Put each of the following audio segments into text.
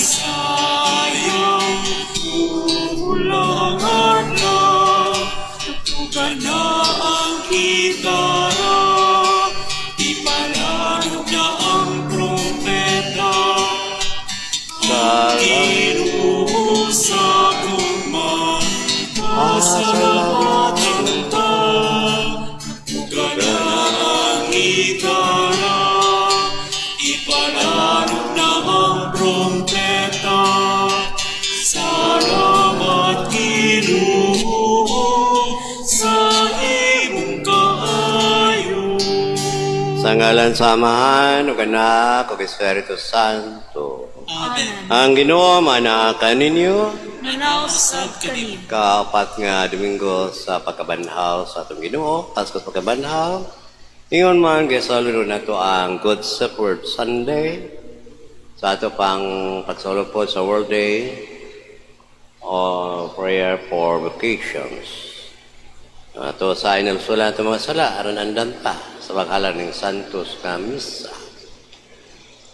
sayang, kulangan na, tutugan na ang gitara, ipalanog na ang trumpeta, ang Ginoo sa gugma, pasalamatan ta, tutugan na ang gitara, ipalanog na ang trumpeta. Salamat Ginoo sa imong kaayo. Sa ngalan sa Amahan, ug Anak, ug Espiritu Santo. Amen. Ang Ginoo manaakan ninyo. Manausab kanin. Kaapat nga Domingo sa pagkabanhaw sa atong Ginoo, Pasko sa pagkabanhaw. Ingon man gisalud nato ang Good Shepherd Sunday sa ato pang pagsulod po sa World Day of Prayer for Vocations. Ato sa inalsulan ato mga sala aron andan ta sa paghalang ng Santos nga misa.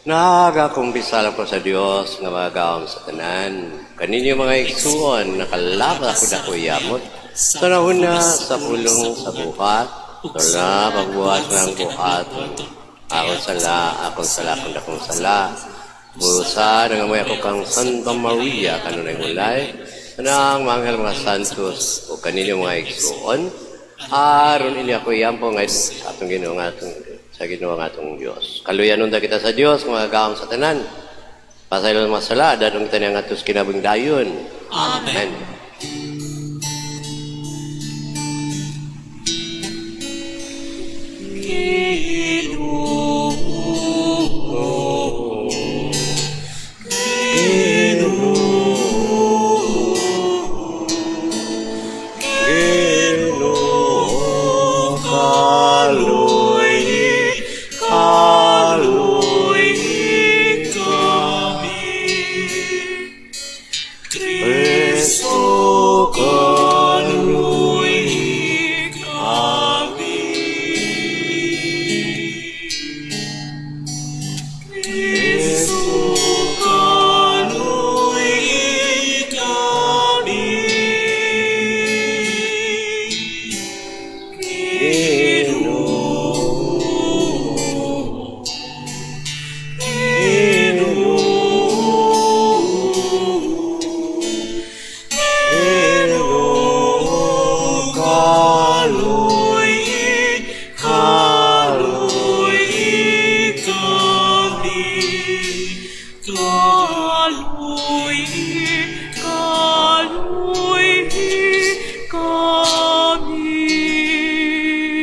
Nagakumbisala ko sa Dios nga magawam sa tanan. Kaninyo mga igsuon nakalaba ko na kuyamot. Sa nahuna sa pulong sa buhat. Sa pagbuhat ng buhat. Akong sala kung sala. Busa nga may ako kang Santa Maria kanunay mulay. Kanang mga anghel mga santos o kaninyo mga igsuon. Aron ini ako iyampo nga atong Ginoo nga sa Ginoo nga atong Dios. Kaluyanon ta kita sa Dios mga gawam sa tanan. Pasaylo mga sala dadong kita nga atos kinabing dayon. Amen.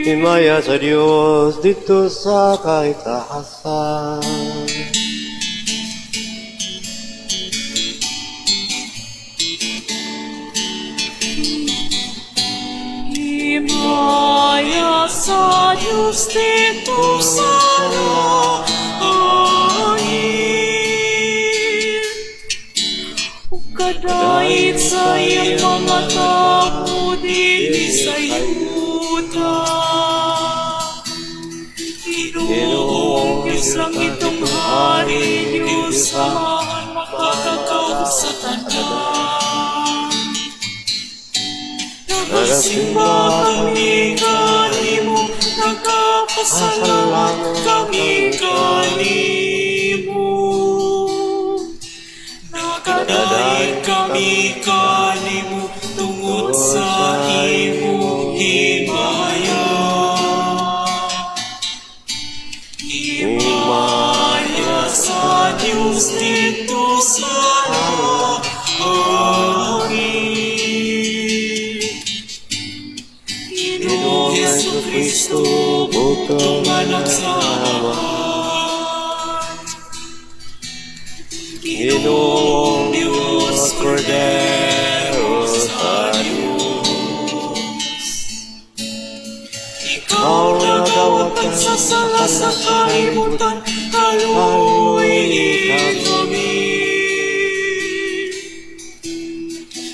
Himaya sa Diyos dito sa kaitaasan. Himaya sa Diyos dito sa langit. Kadait sa iyang mga tao din sa yuta. Ginoo, Diyos lang itong hari, Diyos samahan makatakaw sa tanan. Nagsimba kami kanimo, nagkapasalamat kami kanimo. Nakadaig kami kanimo, tungod sa imong himaya. Himaya sa Diyos dito sa langit. Ginoo Jesucristo, butong anak sa Amahan. Ginoong Diyos, Cordero sa Diyos. Ikaw nagawag pagsasala sa kalimutan, haluin kami.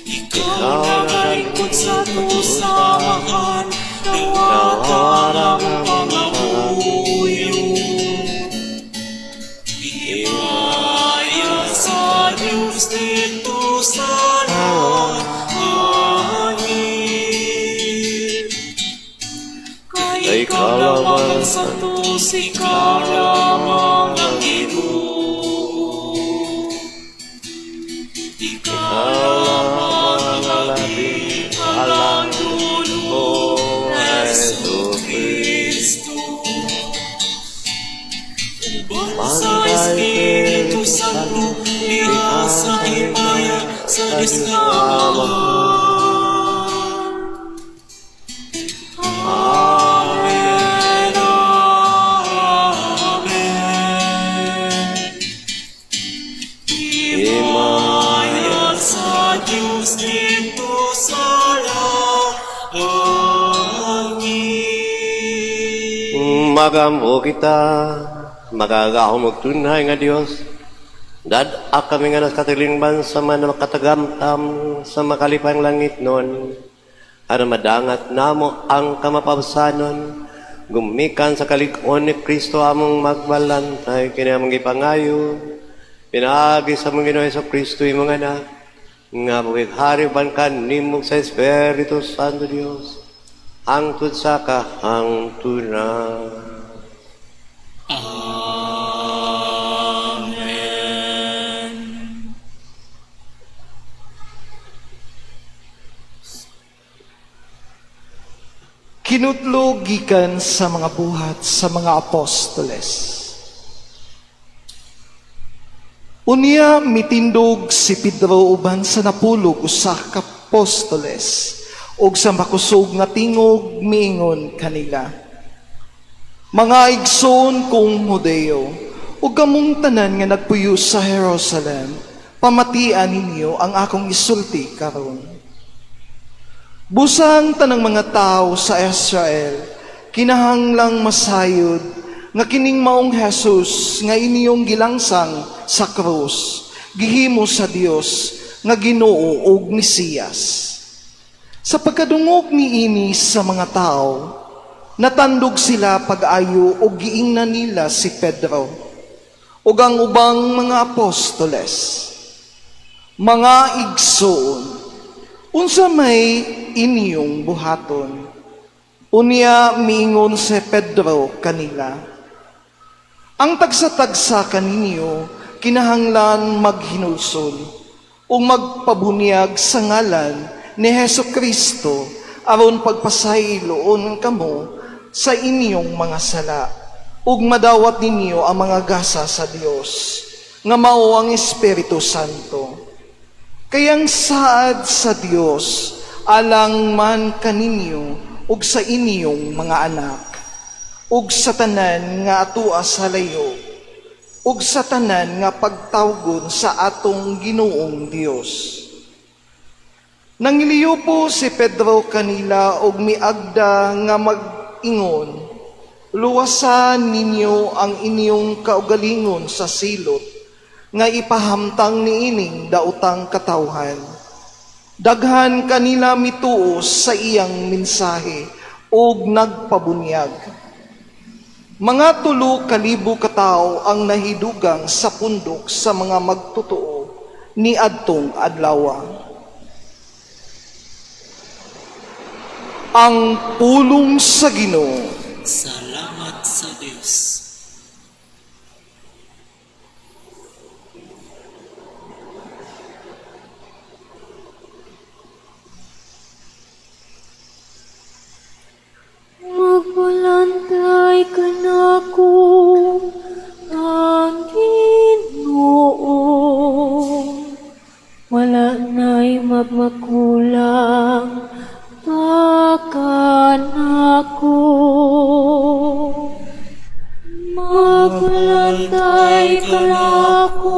Ikaw nagalingkod sa tusamahan, nawatarang mga buyo. Himaya sa dito sa langit. Kay ikaw lamang ang santos, ikaw lamang ang Ginoo. Ikaw lamang ang labing alang dulo, Jesu Cristo. Ubang sa Espiritu Santo, liha sa himaya, sa disnamahan. Amen, amen. Himaya sa Diyos dito sa langit. Magampo kita, magagahom tunay nga Dios. Dad kami nga nakatilingban sa man makatagamtam sa makalipang langit nun. Ano madangat namo ang kamapabsanon, gumikan sa kalig-on ni Kristo among magbalantay, kini among ipangayo, pinagi sa mong Ginoong Hesus Kristo imong anak, nga buwighariban ka nimong sa Espiritu Santo Dios, hangtod sa kahangtunan. Kinutlo gikan sa mga buhat sa mga apostoles. Unya mitindog si Pedro uban sa napulog usa ka apostoles ug sa makusog nga tingog miingon kanila, mga igsoon kong Hudeo, ug kamong tanan nga nagpuyo sa Jerusalem, pamatian ninyo ang akong isulti karon. Busang tanang mga tao sa Israel, kinahanglang masayod nga kining maong Jesus nga inyong gilangsang sa krus, gihimo sa Dios nga Ginoo ug Mesiyas. Sa pagkadungog niini sa mga tao, natandog sila pag-ayo ug giingnan nila si Pedro ug ang ubang mga apostoles. Mga igsoon, unsa may inyong buhaton? Unya miingon si Pedro kanila, ang tagsa-tagsa kaninyo kinahanglan maghinulsol o magpabunyag sa ngalan ni Hesus Kristo aron pagpasayloon kamo sa inyong mga sala ug madawat ninyo ang mga gasa sa Dios nga mao ang Espiritu Santo. Kayang saad sa Dios alang man kaninyo ug sa inyong mga anak, ug sa tanan nga atua sa layo, ug sa tanan nga pagtawgon sa atong Ginoong Dios. Nangiliyo po si Pedro kanila ug miagda nga mag-ingon, luwasan ninyo ang inyong kaugalingon sa silot, nga ipahamtang niining daotang katawhan. Daghan kanila mituos sa iyang mensahe ug nagpabunyag. Mga 3,000 katao ang nahidugang sa pundok sa mga magtotoo ni adtong adlaw. Ang pulong sa Ginoo. Salamat sa Diyos. Magbalantay ka na ko, ang Ginoo. Wala na'y magmakulang, takan ako. Magbalantay ka na ko,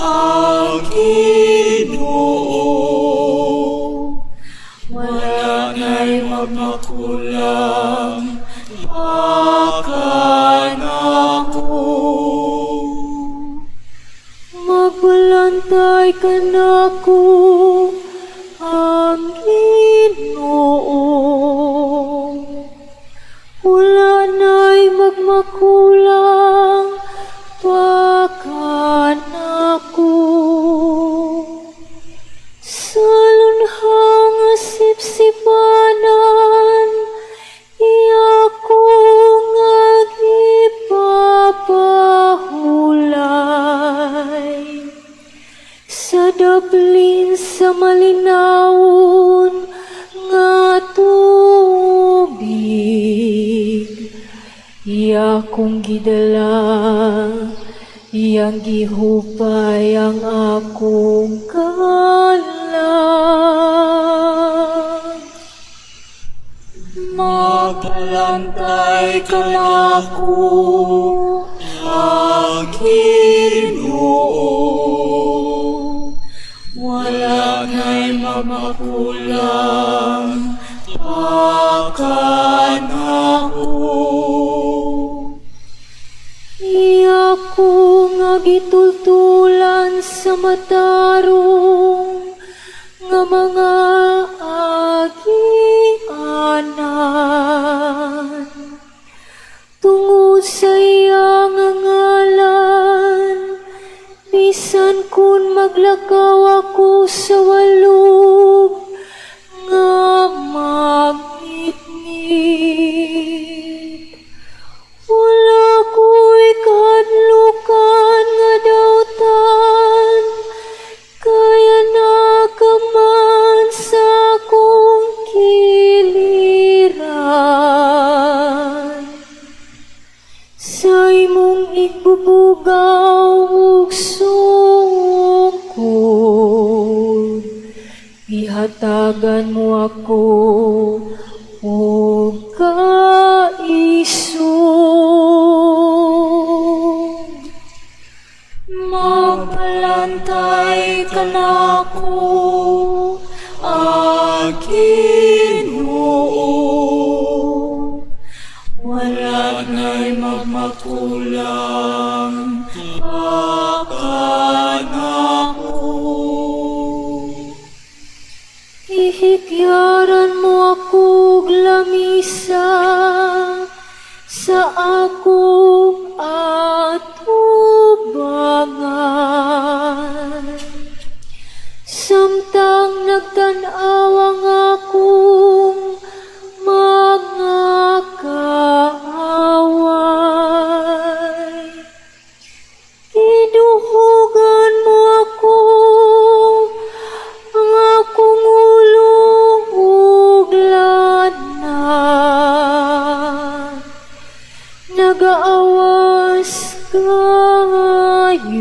ang Ginoo. Wala na'y magmakulang, takan ako. Magbalantay ka na ko, ang Ginoo. Wala na'y magmakulang, takan ako. sa daplin sa malinawon nga tubig. Iya kong gidala, iyang gihupay ang akong kalag. Mapalantay ka na ako, ang Ginoo. Wala na'y mamakulang, pakan ako. Iya ko nga gitultulan sa matarong nga mga agianan. Tungod sa iya nga ngalan, bisan kun maglakaw ako sa walog nga magngit-ngit. Wala ko'y kadlukan nga dautan, kaya nakaman sa akong kiliran. Sa imong igbubugaw ug sungkod, ihatagan mo ako ug kaisog. Mapalantay ka na ako, ang Ginoo. Wala na'y magmakulang, pakan ako. Ihikyaran mo ako lamisa sa akong atubangan. Samtang nagtanaw ang akong mga kaaway. Iduhugan mo ako, ang akong ulo ug lanan. Nagaawas kayod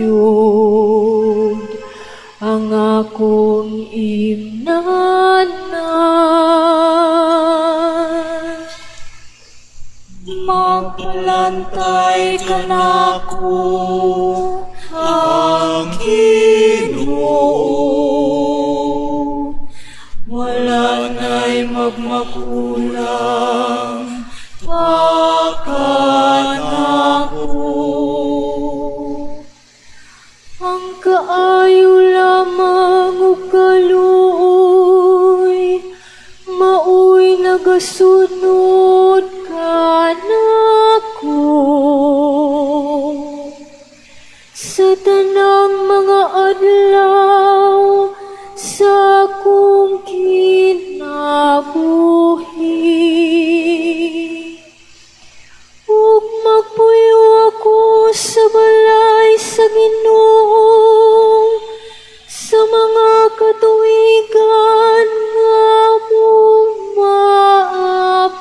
ang akong imnanan. Mapalantay ka na ako, ang Ginoo. Wala na'y magmakulang, pakan ako. Ang kaayo lamang ug kaluoy, maoy nagasunod kanako. Sa tanang mga adlaw sa akong kinabuhi. Ug magpuyo ako sa balay sa Ginoo, sa mga katuigan nga mong maabot.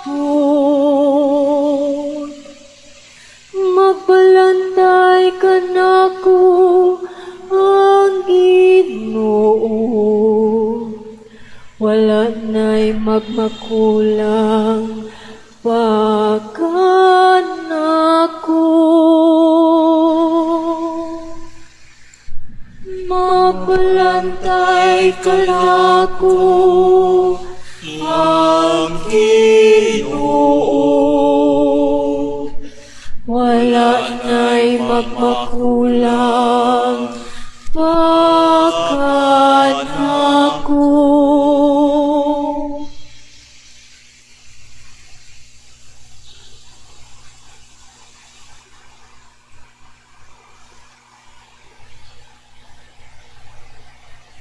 Magbalantay ka nako, ang Ginoo. Wala na'y magmakulang, pakan ako. Mapalantay ka na ako, ang Ginoo. Wala na'y magmakulang, pakan ako.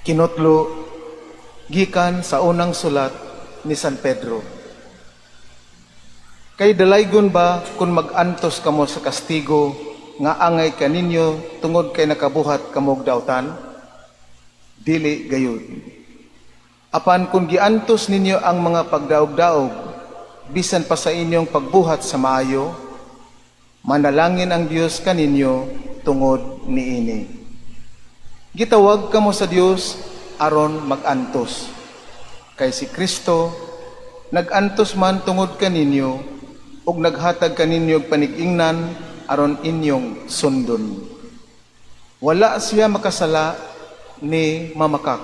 Kinotlo, gikan sa unang sulat ni San Pedro. Kay dalaygon ba kung mag-antos kamo sa kastigo nga angay kaninyo tungod kay nakabuhat kamog dautan? Dili gayud. Apan kung giantos ninyo ang mga pagdaog-daog, bisan pa sa inyong pagbuhat sa maayo, manalangin ang Dios kaninyo tungod niini. Gitawag kamo sa Dios aron magantos. Kay si Kristo nagantos man tungod kaninyo ug naghatag kaninyo og panig-ingnan aron inyong sundon. Wala siya makasala ni mamakak.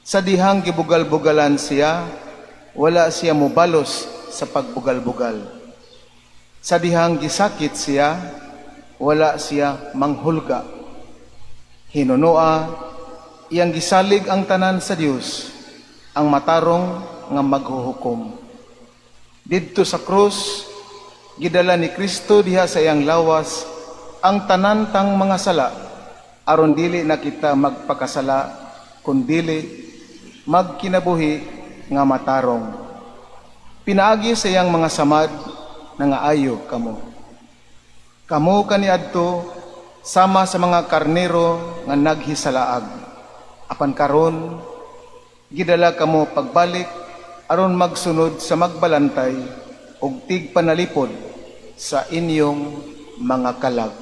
Sa dihang gibugal-bugalan siya, wala siya mobalos sa pagbugal-bugal. Sa dihang gisakit siya, wala siya manghulga. Hinunoa, iyang gisalig ang tanan sa Dios, ang matarong nga maghuhukom. Didto sa krus, gidala ni Kristo diha sa iyang lawas ang tanan tang mga sala, aron dili na kita magpakasala, kundili magkinabuhi nga matarong. Pinaagi sa iyang mga samad na nga ayo kamo. Kamo kaniadto sama sa mga karnero nga naghisalaag. Apan karon gidala kamo pagbalik aron magsunod sa magbalantay ug tigpanalipod sa inyong mga kalag.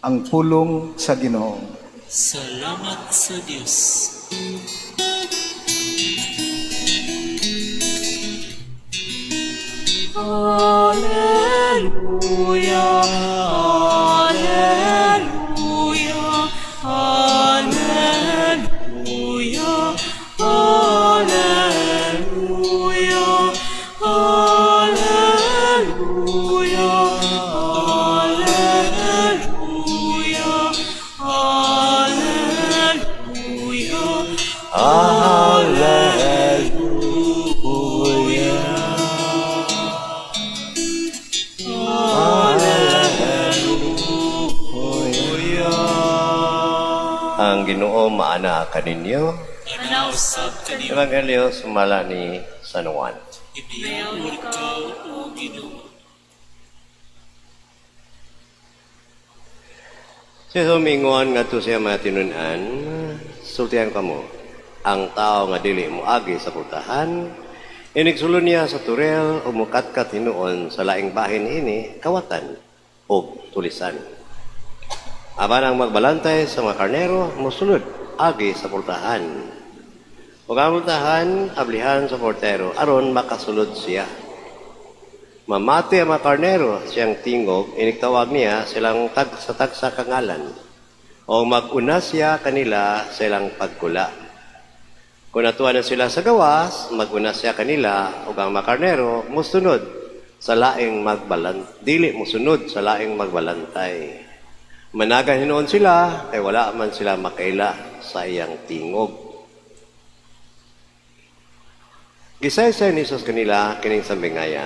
Ang pulong sa Ginoo. Salamat sa Diyos. Alleluia, Alleluia, Alleluia, Alleluia, Alleluia, Ang Ginoo maana kaninyo. Anausab kanimo. Evangelyo sumala ni San Juan. Ibiyawon ikaw, O Ginoo. Siya humingon nga to siya mga tinunan, sultihan kamo, ang tao nga dili mo agi sa putahan, inigsulo niya sa turel o mukatkat hinuon sa laing bahin ini, kawatan o tulisan. Aban ang magbalantay sa mga karnero, musulod agi sa pultahan. Ug ang pultahan, ablihan sa portero, aron makasulod siya. Mamati ang mga karnero, siyang tingog, iniktawag niya silang tagsa kangalan. O mag-una siya kanila silang pagkula. Kung natuwa na sila sa gawas, mag-una siya kanila, ug ang mga karnero, musunod sa laing magbalantay. Dili musunod sa laing magbalantay. Managan hinoon sila, kay wala man sila makaila sa iyang tingog. Gisaysay ni Jesus kanila kining sambingaya.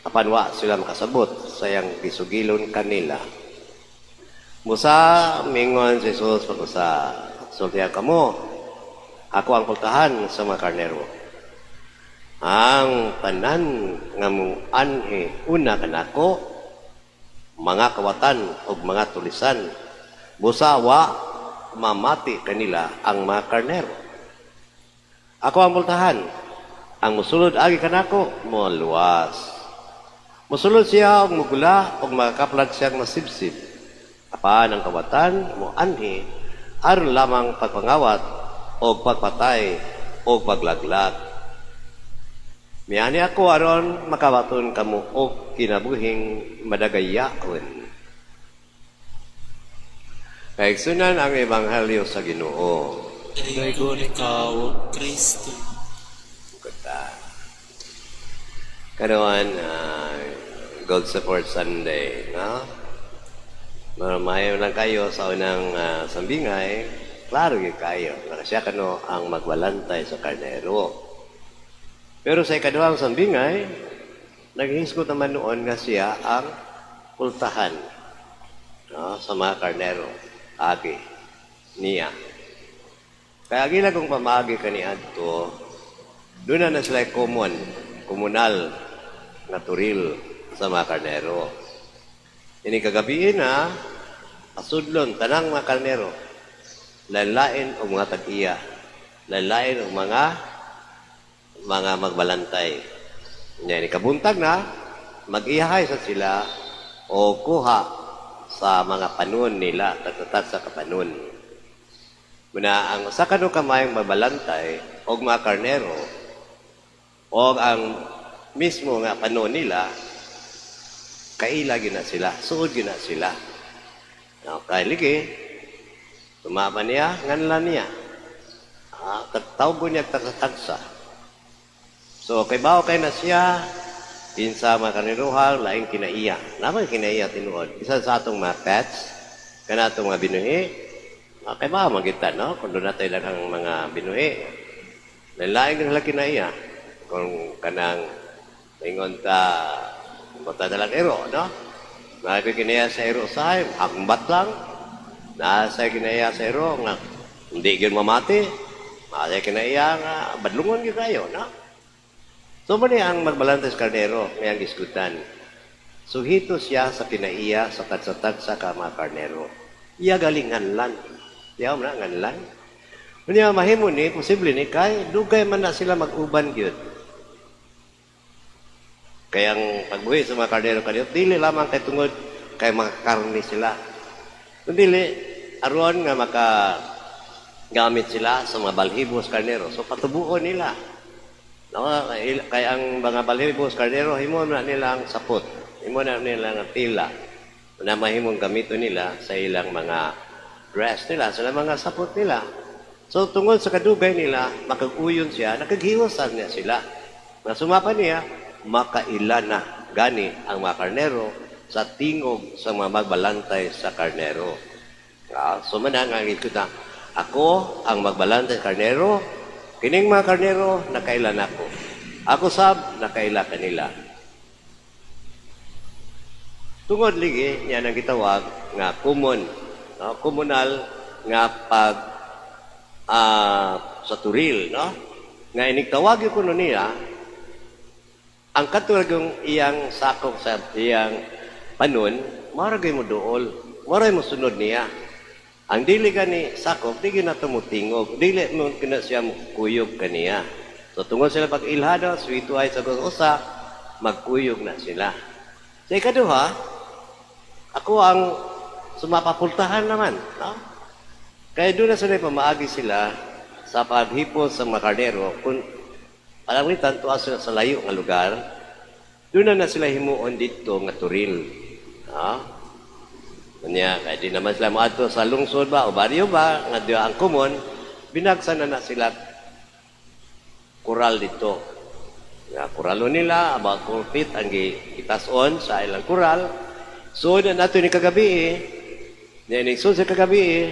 Apan wa sila makasabot sa iyang pisugilon kanila. Musa mingon si Jesus pag-usa, sultihan kamo, ako ang pultahan sa mga karnero. Ang tanan nga mong anhi una kanako, mga kawatan o mga tulisan, busawa, mamati kanila ang mga karnero. Ako ang multahan, ang musulod agi kanako, luwas. Musulod siya og mugula og makakaplag siyang masibsib. Apan ang kawatan mo anhi, aron lamang pagpangawat o pagpatay o paglaglag. Miyani ako aron makabaton kamo og kinabuhing madagayaon. Kaigsunan ang Ebanghelyo sa Ginoo. Daygon ikaw, Kristo. Kata. Karoon, God Support Sunday, no? Maramayo lang kayo sa unang sambingay, klaro yung kayo. Nakasya kano ang magbalantay sa karnero. Pero sa ikaduhang sambingay, naghihisgot naman noon nga siya ang pultahan, no, sa mga karnero, agi, niya. Kaya gila kong pamagi kaniadto, doon na sila komunal na turil sa mga karnero. Ini kagabiin na, asudlon tanang mga karnero, lain-lain og mga tag-iya, lain-lain og mga magbalantay. Yan, ikabuntag na, mag-iyahay sa sila o kuha sa mga panon nila, tagtatag sa kapanon. Muna, ang sa kanong kamayong magbalantay o mga karnero, o ang mismo nga panon nila, kaila gina sila, suod gina sila. Kaya ligi, tumama niya, nganlan niya. Tawgo niya tagsa. So, kay bawo kay na siya, pinsa mga kaniruhal, laing kinaiya. Naman kinaiya tinuod. Isa sa atong mga pets, kana atong mga binuhi, kay bawo magita, no? Kung doon natin lang ang mga binuhi. Laing nila kinaiya. Kung kanang ingon ta, punta na lang ero, no? Nasa kinaya sa ero sahay, hakmbat lang. Nasa kinaya sa ero, nga, hindi yun mamati. Nasa kinaya nga, badlungon yun kayo, no? So, mali ang magbalantay sa karnero, ngayang iskutan. So, hito siya sa kinaiya, sa tagsatag sa mga karnero. Iya galing nganlan. Iya mo na, nganlan. Kanya mahimo ni, posible ni, kay dugay man na sila mag-uban yun. Kayang pagbuhi sa mga karnero kanyo, dili lamang kay tungod kay makakarni sila. Dili, aron nga makagamit sila sa mga balhibos karnero. So patubuon nila. No? Kaya ang mga balhibos karnero, himo na nilang sapot. Himo na nilang tila. Na mahimong gamito nila sa ilang mga dress nila, sa mga sapot nila. So tungod sa kadugay nila, makag-uyon siya, nakaghiwasan niya sila. Na sumapa niya, makaila na gani ang mga karnero sa tingog sa mga magbalantay sa karnero. So manang ang ikuta, ako ang magbalantay sa karnero, kining mga karnero, nakaila na ako. Ako sab, nakaila kanila. Tungod ligi, yan ang gitawag nga common, no? Komunal nga pag sa turil, no? Nga inigtawag ko niya, ang katulagong iyang sakop sa iyang panon, maragay mo dool, maray mo sunod niya. Ang dili gani sakop, di na tumutingog, dili mo kina siya kuyog kaniya. So tungod sila pag-ilhado, swito ay sa usa, magkuyog na sila. Sa ikaduha, ako ang sumapapultahan naman. No? Kaya doon na sila pamaagi sila sa paghipon sa mga kardero, kung alam ni tanto sila sa layo nga lugar, doon na sila himuon dito nga turil. Kanya, kaya di naman sila maadto sa lungsod ba o baryo ba, nga diyo ang kumon, binagsan na sila kural dito. Nga kuralo nila, about 4 feet ang itason sa ilang kural. So, na nato ni kagabi, so sa kagabi,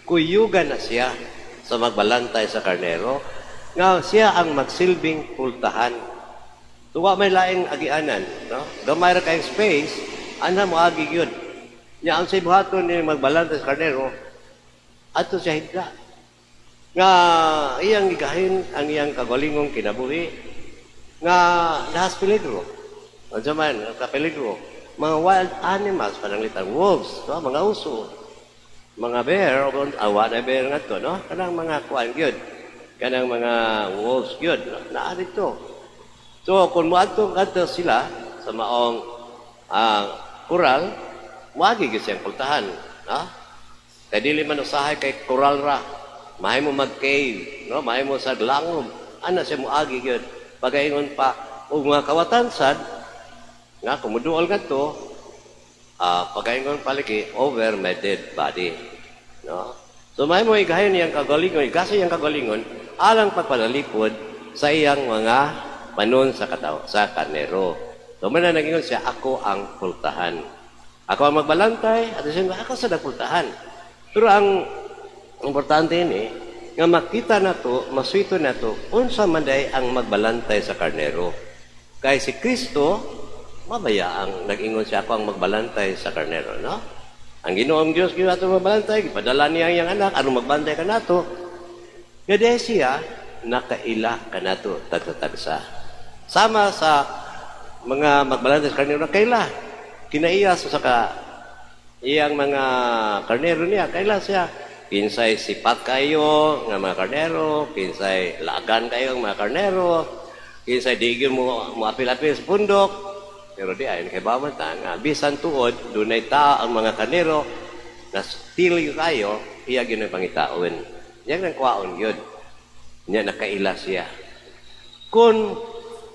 kuyugan na siya sa magbalantay sa karnero, nga siya ang magsilbing pultahan. Tuwa may laing agianan, no? Gamay ra kayong space, ana mo agi yun. Nya ang sibuhaton ni magbalantay sa karnero, ato siya higda. Nga iyang gigahin ang iyang kagalingong kinabuhi, nga nahas peligro. O zaman, kapeligro. Mga wild animals, pananglitan, wolves, no? Mga uso, mga bear, awa na bear nga to, no? Kanang mga kuan yun. Kanang mga wolves yun, naari to. So, kung muadto sila sa maong kural, muagigis siyang pultahan. No? Kaya dili man usahay kay kural ra. Mahay mo mag-cave, no? Mahay mo sa langom. Ano siya muagi yun? Pagaingon pa, o mga kawatansad, nga, kumuduol nga to, pagaingon paliki, over my dead body. No? So, mahay mo igahin niyang kagalingon, igasa niyang kagalingon, alang pagpalalipod sa iyang mga panon sa karnero. So, man na nag-ingon siya, ako ang pultahan. Ako ang magbalantay, at siya, ako sa nagpultahan. Pero ang importante ini, nga makita na to, maswito na to, unsa manday ang magbalantay sa karnero. Kaya si Kristo, mabaya ang nag-ingon siya, ako ang magbalantay sa karnero, no? Ang Ginoong Diyos, ginawa ito magbalantay, ipadala niya ang iyang anak, anong magbantay ka na to? Gade siya, nakaila ka na to, tagsa-tagsa. Sama sa mga magbalantay sa karnero, kaila. Kinaiya sa iyang mga karnero niya, kaila siya. Kinsay sipat kayo nga mga karnero, kinsay lagan kayo nga mga karnero, kinsay digil mo apil-apil sa pundok. Pero di ayon kay bawatan nga bisan tuod dunay ta ang mga karnero na still kayo, iya gyud ang pangitaon. Yang nang kwaon gyud. Nya nakaila siya. Kung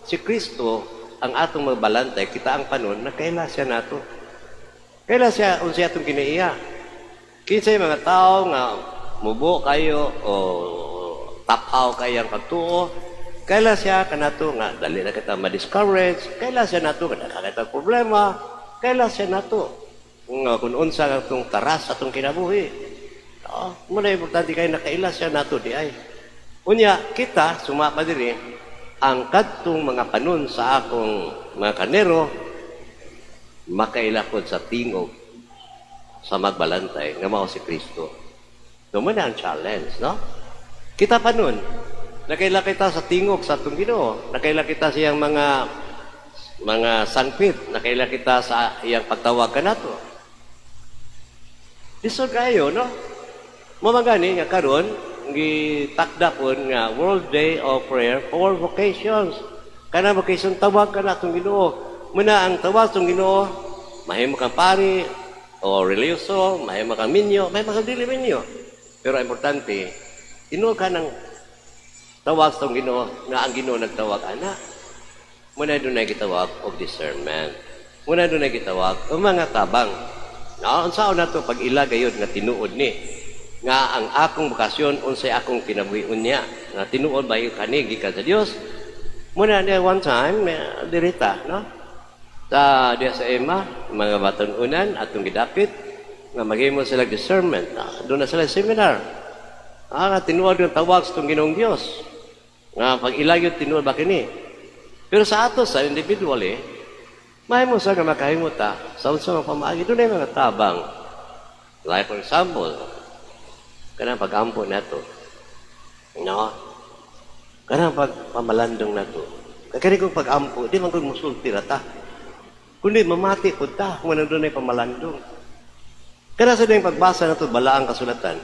si Kristo ang atong magbalantay, kita ang panon, nakaila siya nato. Kaila siya unsa atong kinaiya. Kinsay mga tao nga mubo kayo o tapaw kayang pagtuo, kaila siya kanato nga dali na kita ma-discourage, kaila siya nato nga nakakita problema, kaila siya nato nga kung unsa atong taras atong kinabuhi. Muna importante kayo nakaila siya nato di ay. Unya kita sumapa diri ang kadtong mga panon sa akong mga kanero makailakod sa tingog sa magbalantay nga mao si Kristo. Duman na ang challenge, no? Kita pa nun, nakaila kita sa tingog sa atong Ginoo, nakaila kita sa iyang mga sangpit, nakaila kita sa iyang pagtawag kanato. Lisod kayo, no? Mamagani nga karon gitakda pon nga World Day of Prayer for Vocations. Kana vocation tawag ka na atong Ginoo. Muna ang tawag atong Ginoo, mahimo kang pari, o religyoso, may mga minyo, may mga dili minyo. Pero importante, tinuod ka ng tawag sa Ginoo na ang Ginoo nagtawag ana. Muna doon na gitawag of discernment. Muna doon na gitawag o mga tabang. Unsaon nato pag ilagayod nga tinuod ni nga ang akong bokasyon unsay akong kinabuhion niya nga tinuod ba kani gikan sa Dios. Muna na one time dirita, no? Sa diya sa Emma, mga batununan atong gidapit nga maghimo sila discernment. Doon na sila seminar. Nga tinuod yung tawag sa itong Ginoong Diyos. Nga pag ilagyo tinuod ba kini. Pero sa ato sa individual mahimo sa nga makahimuta sa unsa nga pamaagi doon ay mga tabang. Like for example, kanang pag-ampo nato. No? Kanang pagpamalandong nato. Kaya kung pag-ampo, di man kung musulti rata. Kundi mamati po ta kung nandun ay pamalandong. Kaya sa yung pagbasa na ito, balaang kasulatan,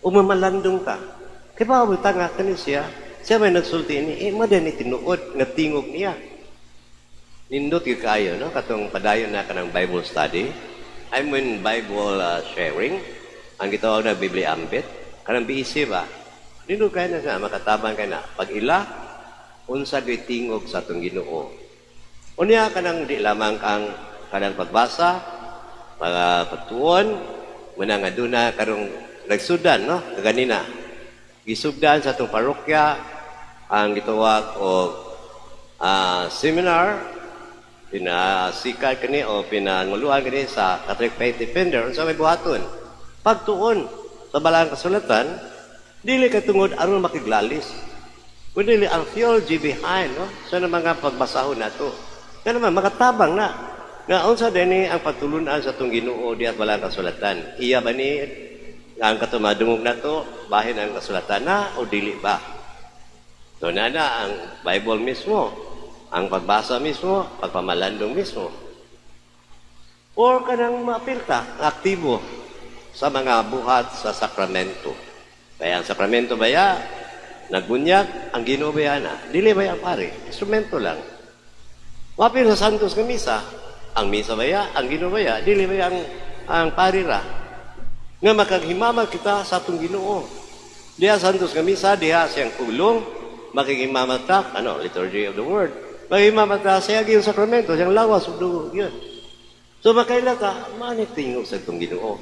umamalandong ka. Kaya pa kabita nga kanin siya may nagsulti ini, madan itinuod, nga tingog niya. Nindot yung kayo, no? Katong padayon na ka ng Bible study. I mean Bible sharing. Ang gitawag na Biblia Ambit. Kanang BEC ba? Nindot kayo na siya, makatabang kayo na. Pag ila, unsa gay tingog sa itong Ginoo. Unya kanang di lamang kang kanang pagbasa, mga pagtuon, muna nga doon na karong nagsudan, no? Kaganina. Gisugdan sa itong parokya, ang gitawag o seminar, pinasikat kani o pinanguluhan kani sa Catholic Faith Defender, sa may buhaton. Pagtuon sa balang kasulatan, dili ka tungod aron makiglalis. Kundi ang theology behind, no? Sa mga pagbasahon nato. Kaya naman, makatabang na. Nga, unsa din ang pagtulunan sa itong Ginoo di at walang kasulatan. Iya ba ni ang katumadungog na to, bahin ang kasulatan na o dili ba? So, na ang Bible mismo, ang pagbasa mismo, pagpamalandong mismo. Or kanang mapilta, aktibo sa mga buhat sa sakramento. Kaya ang sakramento ba ya? Nagbunyag, ang Ginoo ba yan? Dili ba yan pare? Instrumento lang. Mapil sa Santos nga misa, ang misa baya, ang Ginoo baya, dili baya ang parira. Nga makaghimamal kita sa atong Ginoo. Diha Santos nga misa, diha siyang kulong, makighimamal ta, liturgy of the word. Maghimamal ta siya yung sakramento, siyang lawas of dugo, yun. So makaila ta, manitingog sa atong Ginoo.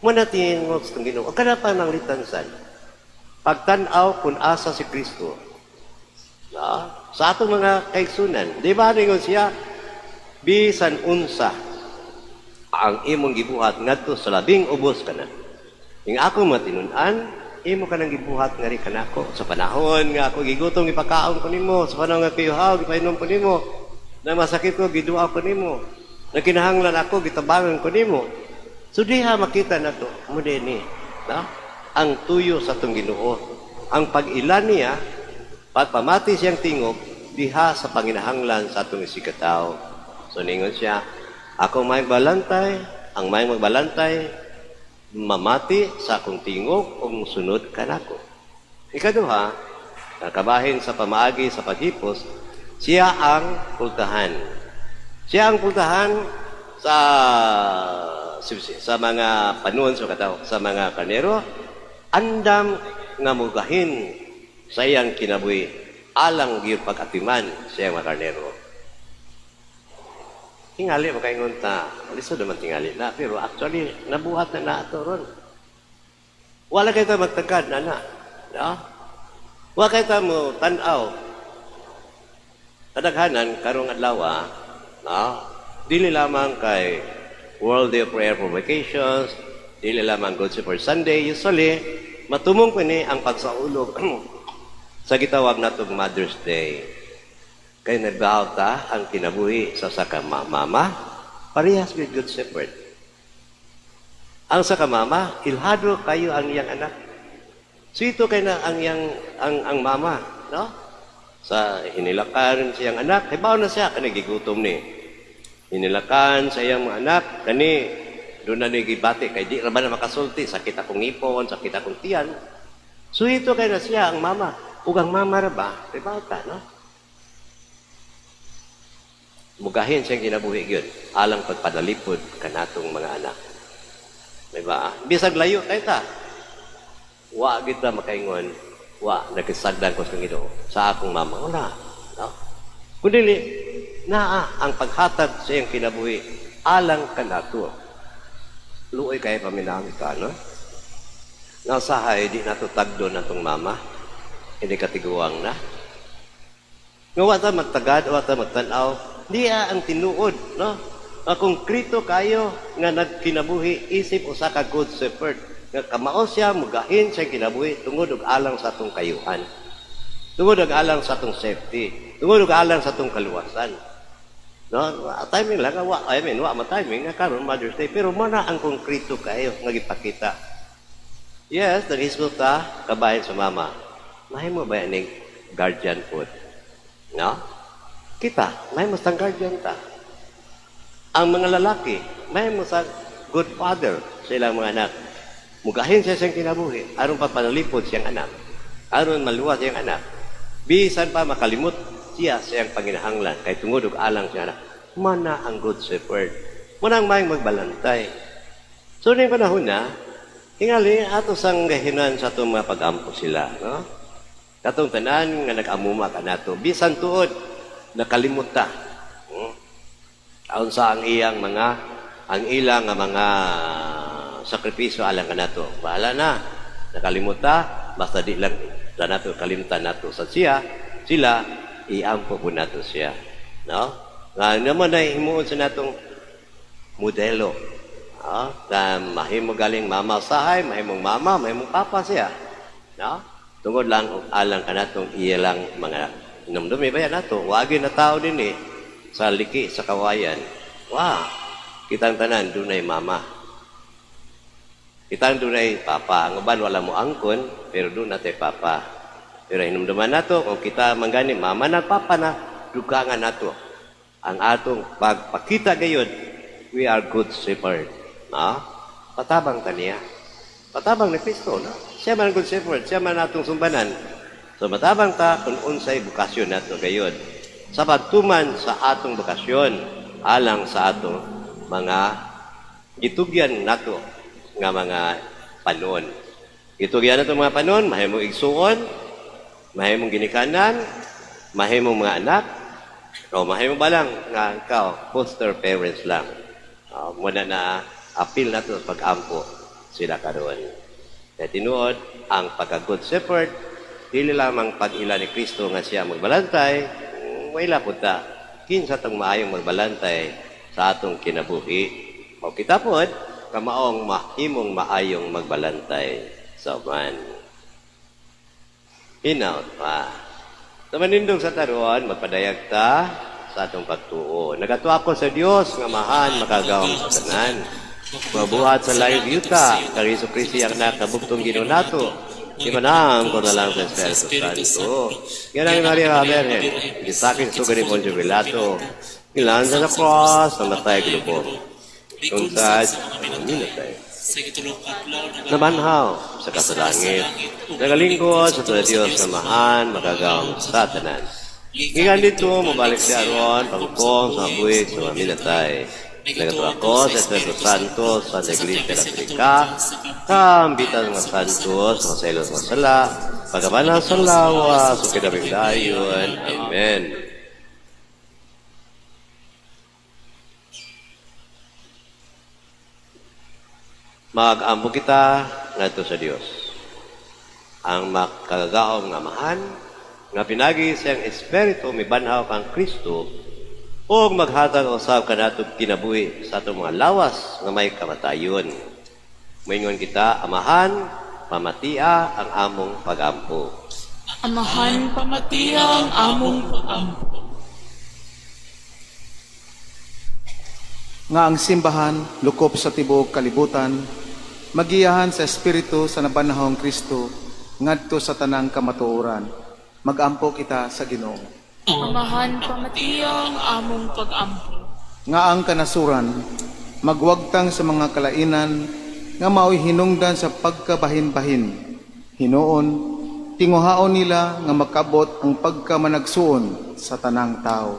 Manatingog sa atong Ginoo. Ang kanapan ng litansan, pagtanaw kung asa si Kristo. Sa atong mga kaigsunan, di ba ningon siya, bisan unsa ang imong gibuhat ngadto sa labing ubos ka na. Ing ako matinunan, imo ka nang gibuhat nga rin kanako. Sa panahon nga ako gigutom, ipakaon ko nimo. Sa panahon nga piyuhaw, ipainom ko nimo. Na masakit ko, gidua ko nimo. Na kinahanglan ako, gitabangan ko nimo. So diha makita na to, muli ni, ang tuyo sa itong Ginoo. Ang pag-ilan niya, pagpamati siyang tingog, diha sa panginahanglan sa atong isikataw. So ningon siya, ako may balantay, ang may magbalantay, mamati sa akong tingog o musunod kanako. Ikaduha, kabahin sa pamaagi sa paghipos, siya ang pultahan. Siya ang pultahan sa mga panuon sa mga karnero, andam nga mugahin sa iyang kinabuhi alang gyud pag-atiman sa iyang mga karnero. Tingali makaingon ta, lisod naman tingali na, pero actually nabuhat na ato ron. Wala kayo ta magtagad na. No? Wala kayo ta mo tanaw. Kadaghanan karong adlaw, no? Dili lamang kay World Day of Prayer for Vacations, dili lamang Good Shepherd Sunday, usually matumong ko ni ang pagsaulog sa gitawag natong Mother's Day. Kay nagbahaw ta ang kinabuhi sa sakamama, parehas with Good Shepherd. Ang sakamama, ilhado kayo ang iyang anak. Sito kay na ang mama, no? Sa hinilakan siyang anak, hibaw na siya, kanigigutom ni. Hinilakan sa iyang mga anak, kani, doon na nagibati, kay di raman na makasulti, sakit akong ngipon, sakit akong tiyan. So ito kay na siya, ang mama. Ugang mama ra ba? Hibaw ta, no? Mugahin siyang kinabuhi yun, alang pagpadalipod kanatong mga anak. Diba? Bisag layo tayo ta. Wa kita makaingon, wa nagkasagdan ko sa Ginoo sa akong mama. Wala. No? Kundi naa ang paghatag sa iyang kinabuhi alang kanato. Luoy kay paminami ka, no? Nasahay, di nato tagdo natong mama. Hindi katiguang na. Nga wata magtagad, wata magtanaw, di ang tinuod, no? Konkrito kayo nga nagkinabuhi isip usa ka Good Shepherd nga kamao siya mugahin siya kinabuhi tungod og alang sa atong kayuhan, tungod og alang sa atong safety, tungod og alang sa atong kaluwasan, no? Timing lang wa timing nga karon Mother's Day, pero mana ang konkrito kayo nga gipakita. Yes, naghisgota kabahin sa mama, mahimo ba ning guardian food, no? Kita, may mustang guardian ta. Ang mga lalaki, may mustang good father sa ilang mga anak. Mugahin siya siyang kinabuhi, aron pa panalipod siyang anak, aron maluwas siyang anak. Bisan pa makalimot siya siyang panginahanglan, kay tungod og alang siya anak. Mana ang Good Shepherd. Manang mayang magbalantay. So, rin panahon na, tingali ato sang gahinan sa itong mga pag-ampo sila, no? Katong tanan nga nag-amuma ka nato, bisan tuod, nakalimot ta. Aun sa ang ilang nga mga sakripisyo alang ka nato. Bahala na. Nakalimot ta, basta di lang sa nato, kalimtan nato sa sila, iampo po nato siya. No? Nga naman ay himuon sa natong modelo. No? Na mahimo galing mama sahay, mahimong mama, mahimong papa siya. No? Tungod lang alang ka natong iyalang mga namdumi ba yan nato? Wagi na tao din sa liki, sa kawayan. Wow! Kitang tanan, dunay mama. Kitang dunay papa. Ang uban, wala mo angkon, pero doon natin papa. Pero hinumduman nato, kung kita manggani, mama na, papa na, dugangan nato. Ang atong pagpakita gayon, we are Good Shepherd. No? Patabang taniya. Patabang ni Kristo, no? Siya man Good Shepherd, siya man atong sumbanan. So matabang ta kung unsay bukasyon nato gayon. Sa pagtuman sa atong bukasyon alang sa atong mga gitugyan nato nga mga panon. Gitugyan nato mga panon, mahimong igsuon, mahimong ginikanan, mahimong mga anak, o mahimong balang nga ikaw, foster parents lang. Muna na appeal nato sa pag-ampo sila karon. Kaya tinuod ang pagka-Good Shepherd, dili lamang pag-ila ni Kristo nga siya magbalantay, wala po ta, kinsa tong maayong magbalantay sa atong kinabuhi. O kita po, kamaong mahimong maayong magbalantay sa man. Hinaut pa. Sa manindong sa taruan, magpadayag ta sa atong pagtuo. Nagatuwa ko sa Dios nga mahan makagawang sa tanan. Mabuhat sa layo yuta, kariso Kristi ang nakabugtong Ginoo nato. Imanang ko na lang sa Espiritu Santo. Yan ang Maria Virgen. Isakin suga ni Poncio Pilato. Ilan sa cross, namatay glubong. kung saan sa mga minatay. Namanhaw sa kasalangit, nagalingkod sa tulad Diyos na mahan, magagawang sa tanan. Gikan dito, mabalik si Aaron, pagkong sa buwig sa mga minatay. Nagato ako sa Espiritu Santo sa Iglesia Católica, kaambitan ng Santos, mga selos ng sala, pagkabanang sa lawa, sa kinabing dayon. Amen. Mag-ampo kita ngadto sa Dios. Ang makagagaom nga mahan, nga pinagi siyang Espiritu mibanhaw kang Kristo, o maghatag usab kanatong kinabuhi sa atong mga lawas nga may kamatayon. Moingon kita, amahan, pamatia ang among pag-ampo. Amahan pamatiya ang among pag-ampo. Nga ang simbahan, lukop sa tibuok kalibutan, magiyahan sa Espiritu sa nabanahong Kristo, ngadto sa tanang kamatuoran. Magampo kita sa Ginoo. Amahan pamatiya ang among pag-ampo. Nga ang kanasuran, magwagtang sa mga kalainan, nga mao'y hinungdan sa pagkabahin-bahin. Hinoon, tinguhaon nila nga makabot ang pagkamanagsuon sa tanang tao.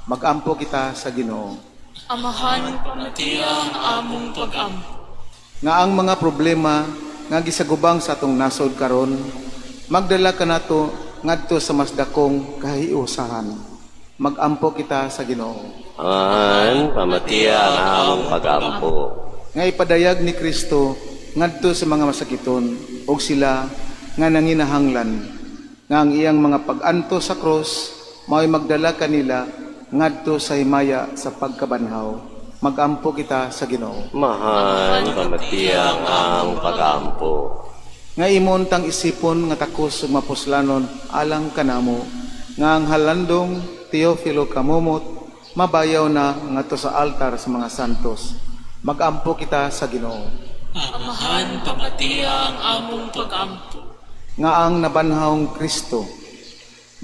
Magampo kita sa Ginoo. Amahan pamatiya ang among pag-ampo. Nga ang mga problema nga gisagubang sa atong nasod karon, magdala ka nato ngadto sa mas dakong kahiusahan. Magampo kita sa Ginoo. Amahan, pamatia ang among pag-ampo. Nga ipadayag ni Kristo ngadto sa mga masakiton ug sila nga nanginahanglan, nga ang iyang mga pag-anto sa cross mao'y magdala kanila ngadto sa himaya sa pagkabanhaw. Magampo kita sa Ginoo. Mahan, pamatia ang among pag-ampo. Nga imon tang isipon nga takos ug mapuslanon alang kanamo, nga ang halandong Teofilo kamumot mabayaw na ngadto sa altar sa mga santos. Magampo kita sa Ginoo. Amahan pamatiya ang among pag-ampo. Nga ang nabanhawng Kristo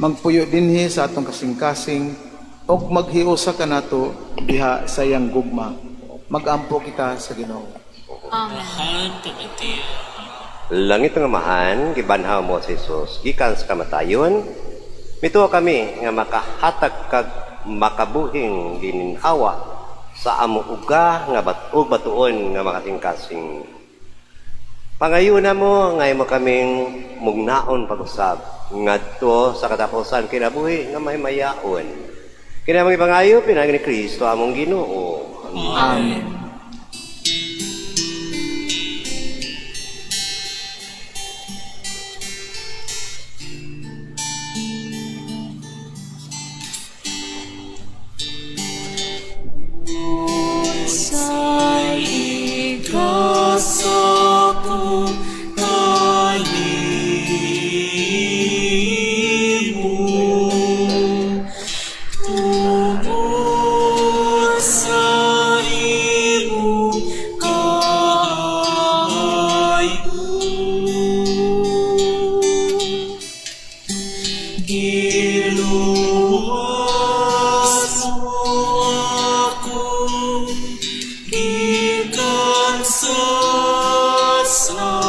magpuyo dinhi sa atong kasing-kasing og maghiusa kanato diha sa iyang gugma. Magampo kita sa Ginoo. Amen. Langit nga mahan, gibanhaw mo si Jesus, gikan sa kamatayon, mituwa kami nga makahatag kag makabuhing gininhawa sa amo uga nga ug batuon nga makatingkasing. Pangayuna mo nga imo kaming mugnaon pag-usab ngadto sa katapusan kinabuhi nga may mayaon. Kinamang ipangayo pinagi ni Kristo among Ginoo. Amen. Sa iglesia ko kalimo, tungod sa imong kahayo. Giluwas mo ako gikan sa sala,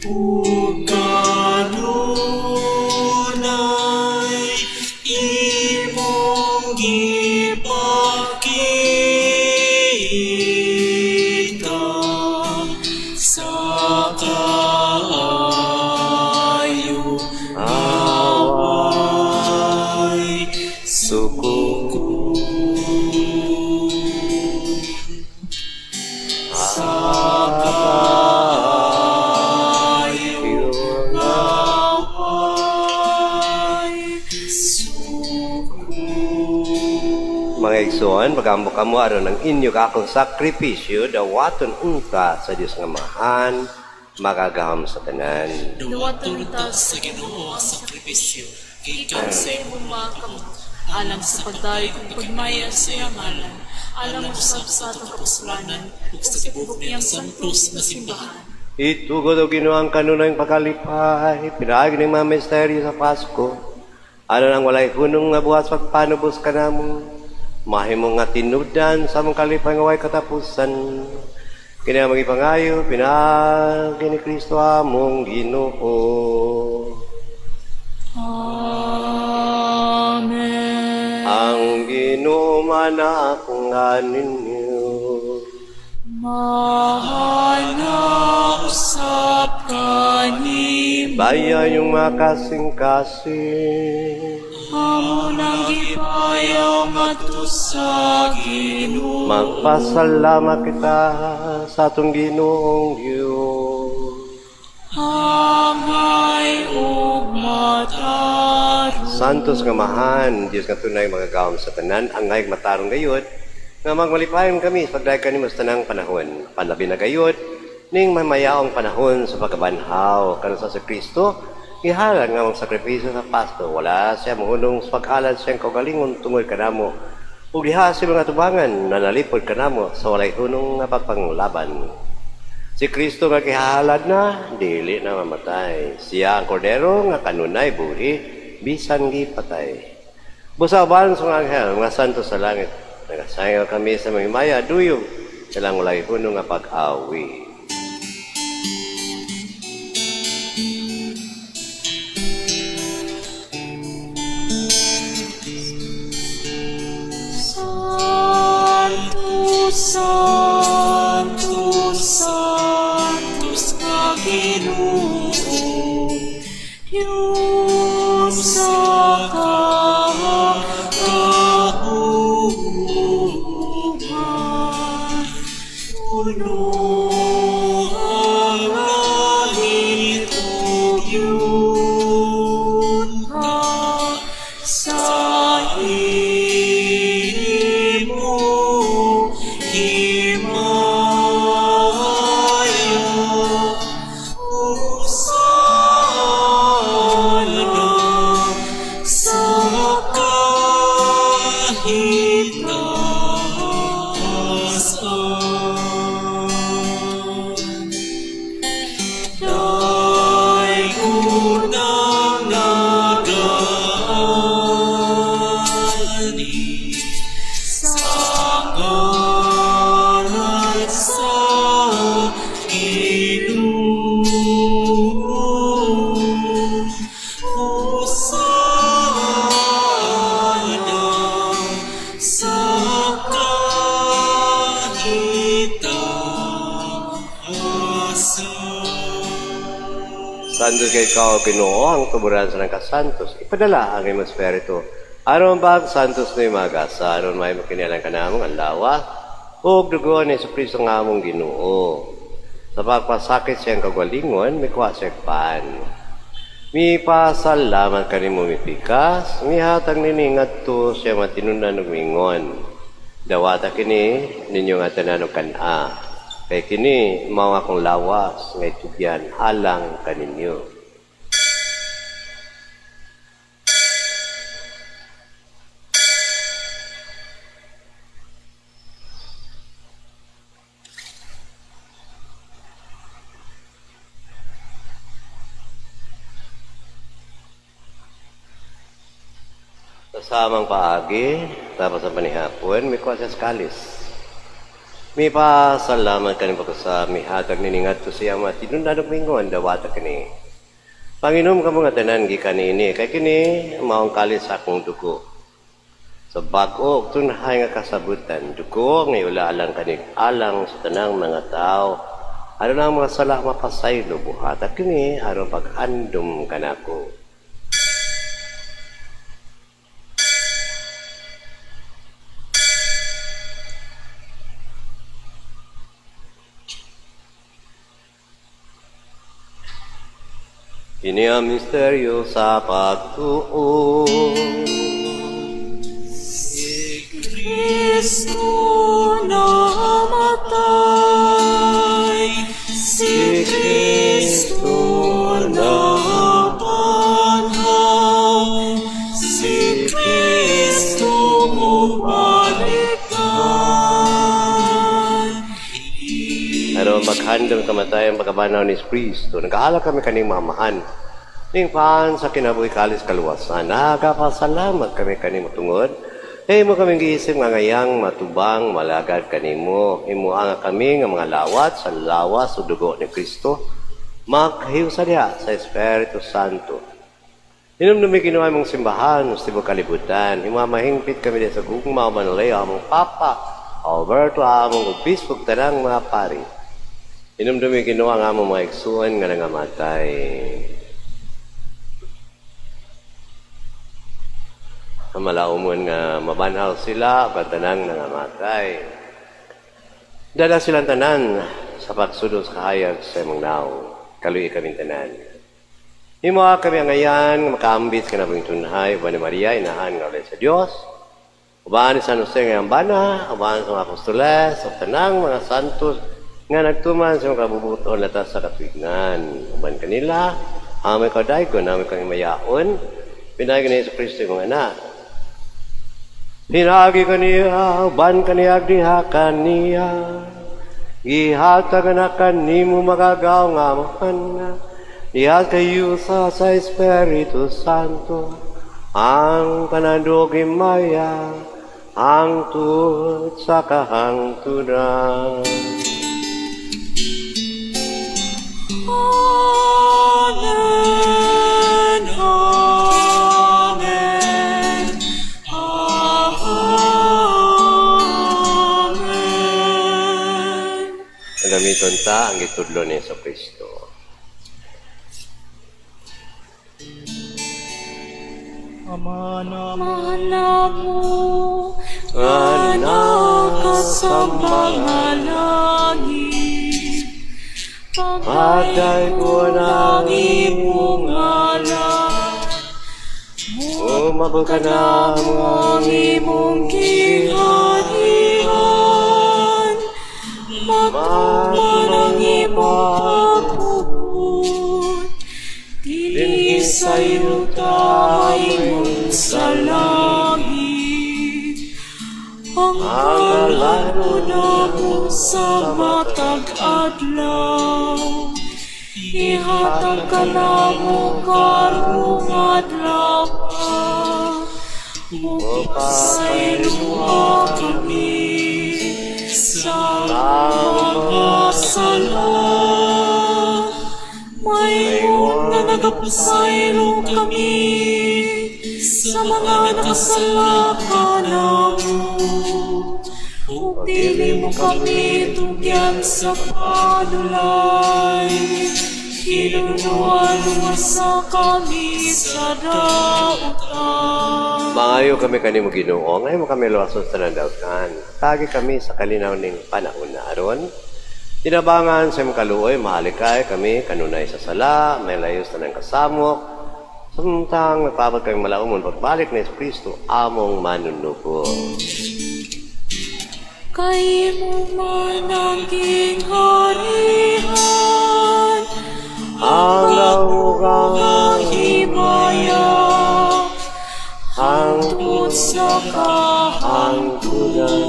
ug kanunay imong gipakita sa kaayo away Suko sa kaayo away suko. mga igsoon, pagambo kamo aron ang inyo kakong sakripisyo dawaton unta sa Dios nga mahan, magagahom sa tanan. Duwaton ta sa Ginoo ang sakripisyo, gikan sa imong mga kamot, alang sa pagdayo kong pagmaya sa iyang ngalan, alang usab sa atong kapusulanan, ug sa tibok niyang santos na simbahan. Itugod o Ginoo ang kanunay pagkalipay, pinagi ng mga misteryo sa Pasko. Ano nang walay hunong nga buhat pagpanubos ka namo, Mahimo nga tinudan sa mong kalipay nga way katapusan. Kini magipangayo pinagi ni Kristo among Ginoo. Amen. Ang Ginoo manakong ninyo. Mahanap kanimo. Baya yung makasing-kasing. Amo nang gipayaw ngadto sa Ginoo. Magpasalamat kita sa atong Ginoong Diyos. Hangay ug matarong. Santos nga mahan, Diyos nga tunay magagawam sa tanan, angay matarong gayod, nga magmalipayon kami sa pagdaig kanimo sa tanang panahon. Panabi na gayod, ning mamayaong panahon sa pagkabanhaw kanang sa Kristo, ihalan nga ang sakripisyo sa pasto, wala siya mahunong sa pag-alad siyang kaugalingon tungod kanamo. Ug diha sa mga tubangan na nalipod kanamo sa walay hunong nga pagpanglaban. Si Kristo nga kihalad na, dili na mamatay. Siya ang kordero nga kanunay buhi, bisan gipatay. Busaban sa mga anghel, mga santo sa langit, nagasayaw kami sa mga himaya, duyog, silang walay hunong nga pag-awi. Santos, Santos ka Ginoo, Diyos sa kahuman. Puno ang langit o yun ka sa Santos kay ikaw, Ginoo, ang tuburan sa nagkasantos. Ipadala ang imong Espiritu. Aron bag santos na imagasa, aron may makinialang ka namong ang lawa, o dugo ni Jesucristo nga among Ginoo. Sa pagpasakit siyang kagalingon, may kuha siyang pan. Mi pasalamat ka ni mo mipikas, mi hatag niningat to siya matinunan ng mingon. Dawata kini, ninyo nga tanan og kana. Kay kini, mao akong lawas, nga itubyan, halang kaninyo. Kasamang paagi, tapos sa panihapon, may kuha sa skalis. May pasalamat ka ni sa mihatag niningat to siya matinundan og mingon dawata kini. Panginom ka mga tanan gikanini kay kini maong kalis sa akong dugo. Sa bag-o tunhay nga kasabutan dugo nga ulaalang kanig alang sa tanang mga tao. Ano na ang mga sala mapasaylo buhata kini aron pag-andom kanako. Ini ang misteryo sa pagtuo. Si Kristo namatay, si Kristo nabanhaw, si Kristo bumalikan. Aron maghandom kamatayan pagkabanaw ni Kristo, nag-aalak kami kaning mamahan. Ning paan sa kinabuhi kalis kaluwasan, nagapasalamat kami kaning tungod Himo kaming giisip nga ngayang matubang malagad kanimo. Himo nga kami nga mga lawat sa lawas o dugo ni Kristo. Magkahiw sa diha sa Espiritu Santo. Hinumdumi kinuha mong simbahan, gusto mo kalibutan. Himo mahingpit kami din sa gugma o manulayo among Papa Alberto among obispo tanang mga pari. Hinumdumi kinuha nga among mga igsuon nga nangamatay. Malaumon nga mabanhaw sila tanang nangamatay. Dala silang tanan sa pagsudo sa kahayag sa imong naw. Kaluy kaming tanan. Himo kami ang ngayan makaambit ka na bang tunhay uban ni Maria inahan nga ulit sa Dios. Uban ni San Jose nga ang bana, uban sa mga apostoles, sa tanang mga santos nga nagtuman sa mga kabubuton latas sa katwigan. Uban kanila, amay kauday ko namin kang mayaon. Pinay ka ni Yesu Kristo yung anak. Pinagi kaniya, uban kaniya, agdiha kaniya. Gihata ka na kanimo magagaw nga mahana. Dihat kayo sa Espiritu Santo. Ang panandog maya, ang tuot sa kahangturan. Amen, amen, amen. Gamiton ta ang gitudlo ni Yesu Kristo. Mana mo, anak ka sa mga langit, pagay ko ng imong ngalan. Umabot ka na Ang imong kingharian, magtuman ang imong pagpuput, dili sa iyo tayo sa langit. Ang kalan mo na mo sa matag adlaw, ihatag ka na mo karong adlaw pa. Mupasaylo kami sa mga sala. Mayroon na nagapasaylo kami sa mga nakasala ka na mo. Upili mo kami tugyan sa panulay. Kinunuwa-luwasa kami sa dautan. Maayo kami kanimo Ginoo, ngayon mo kami luwason sa nandautan. Tagi kami sa kalinaw ning panahon na aron. Tinabangan sa imong kaluoy, mahalikay kami kanunay sa sala, may layos na ng kasamok. Samtang nagpabot kami malaumon, pagbalik ni Yesu Kristo, among manunuko. Kay mo man ang gingharihan, Ang laugang himaya, hangtod sa kahangturan.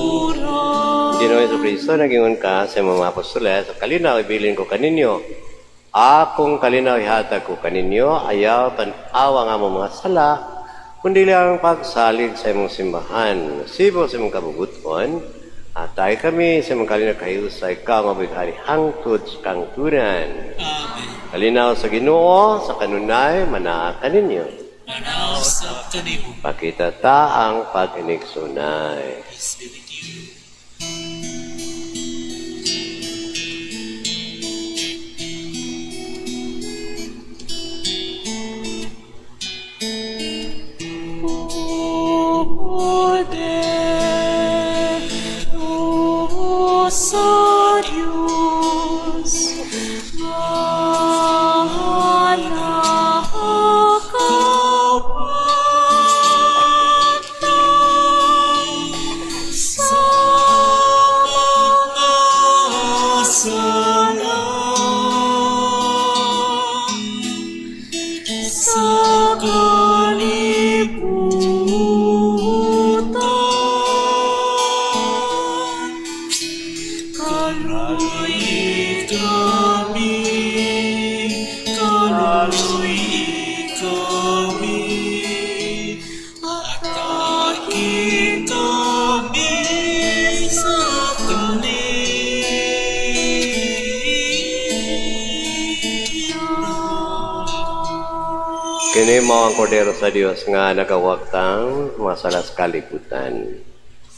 Ginoo Yesu Kristo, nagingon ka sa mga apostoles, sa kalinaw ibilin ko kaninyo. Akong kalinaw ihatag ko kaninyo, ayaw tan-awa nga mga sala, kundi lang pagsalig sa imong simbahan. Sibo sa imong kabubuton, at tayo kami sa imong kalinaw kahiyusay ka, mabigari hangtod sa kangturan. Kalinaw sa Ginoo, sa kanunay, manaa kaninyo. Manaw sa kanimo. Pakita ta ang pag-iniksunay. Peace be with you. Sa Diyos, manakapagtang sa mga sala, sa kalibutan. Kaluy kami Kini mao ang kordero sa Dios nga nagawagtang masalas kalibutan.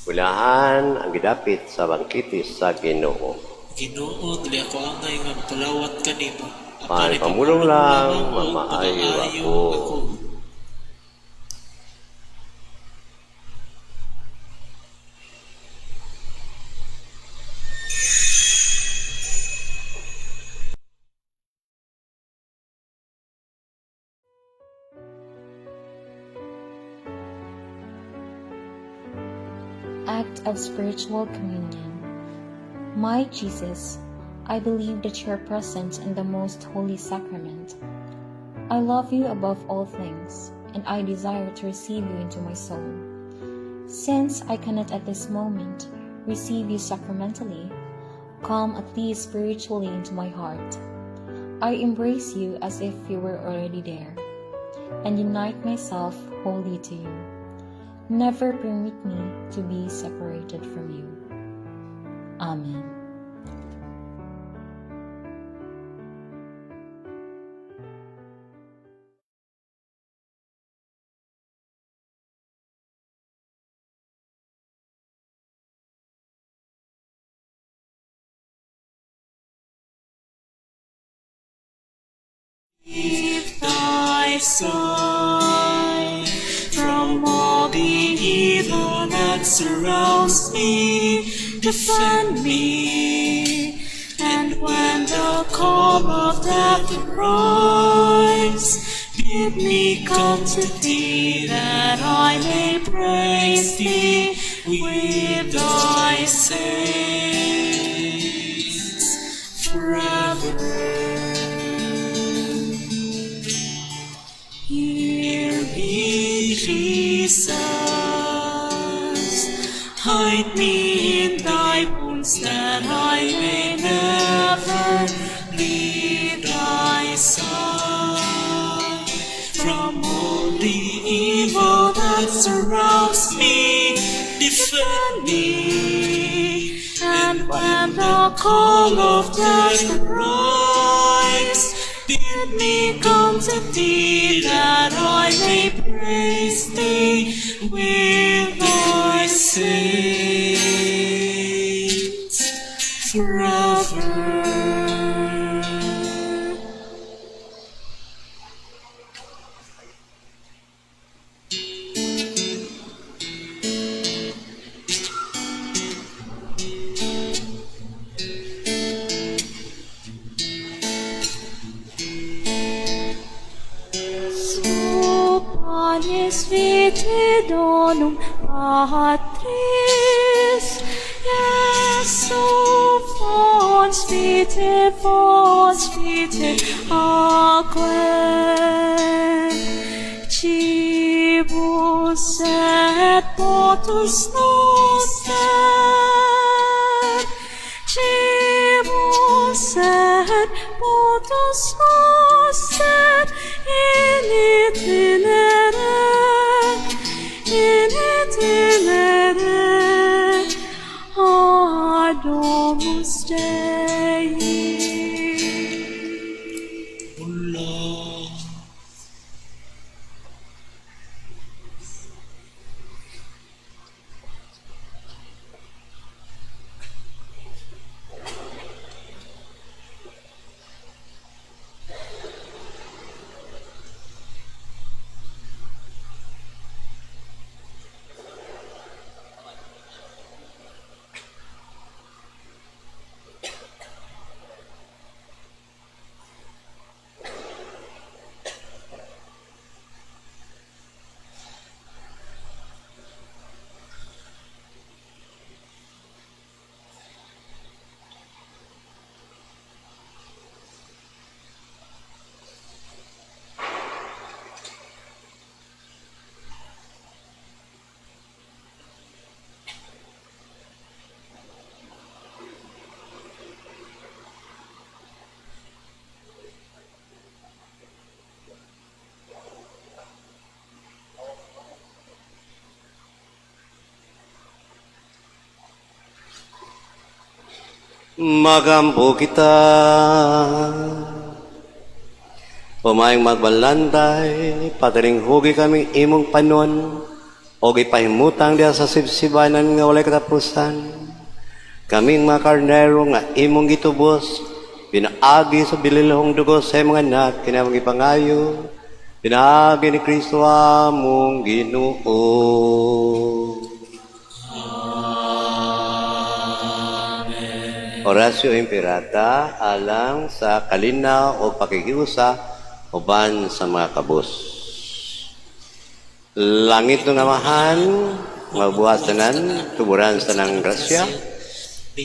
Ulahan ang gidapit sa bangkitis sa Ginoo. Ginoo, dili ako angay nga palawat kanimo. Pamulong lang, mamaayo ako. Act of Spiritual Communion. My Jesus, I believe that you are present in the most holy sacrament. I love you above all things, and I desire to receive you into my soul. Since I cannot at this moment receive you sacramentally, come at least spiritually into my heart. I embrace you as if you were already there, and unite myself wholly to you. Never permit me to be separated from you. Amen. Keep thy side from all the evil that surrounds me. Defend me, and when the call of death arrives, bid me come to thee, that I may praise thee with thy saints forever. Hear me, Jesus, hide me in thy wounds, that I may never leave thy side. From all the evil that surrounds me, defend me, and when the call of death arrives, bid me come to thee, that I may praise thee with thy saints forever. Panis vitae donum Patris, Iesu fons vitae aquae, cibus et potus noster, cibus et potus noster, in itinere, Domus Dei. Magampo kita. Pumayang magbalanday, pataling hugi kami imong panon, o ipahimutang diya sa sibsibanan nga walay katapusan. Kaming mga karnero nga imong gitubos, pinaagi sa bililhong dugo sa imong anak, kinamang ipangayo, pinaagi ni Kristo among Ginoo. Orasyo Imperata alang sa kalinaw o pakikiusa uban sa mga kabus. Langit ng amahan, mabuhat tanan, tuburan sa ng grasya.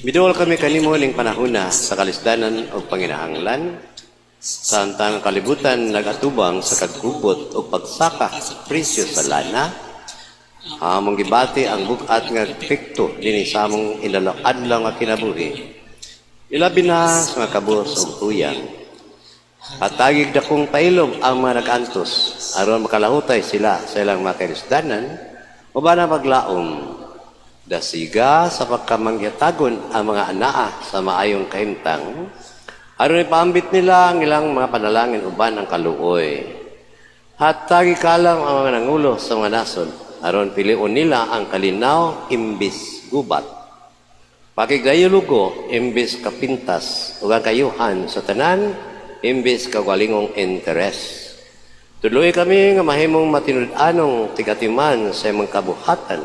Biduol kami kanimo ning panahuna sa kalisdanan o panginahanglan. Santang kalibutan nagatubang sa kagkubot o pagsaka sa presyo sa lana. Among gibati ang bukat nga pekto dinhi sa among adlaw nga kinabuhi. Ilabi na sa mga kabus o tuyang. At tagig dakong pailog ang mga nag-antos aron makalahutay sila sa ilang mga kailisdanan o ba na maglaom. Dasiga sa pagkamangyatagon ang mga anaa sa maayong kahimtang aron ipaambit nila ang ilang mga panalangin uban ang kaluoy. At tagi kalang ang mga nangulo sa mga nasod aron piliun nila ang kalinaw imbis gubat. Pakigayulugo imbis kapintas ug ang kayuhan sa tanan imbis kawalingong interes. Tuloy kami nga mahimong matinud-anong tigatiman sa imong kabuhatan.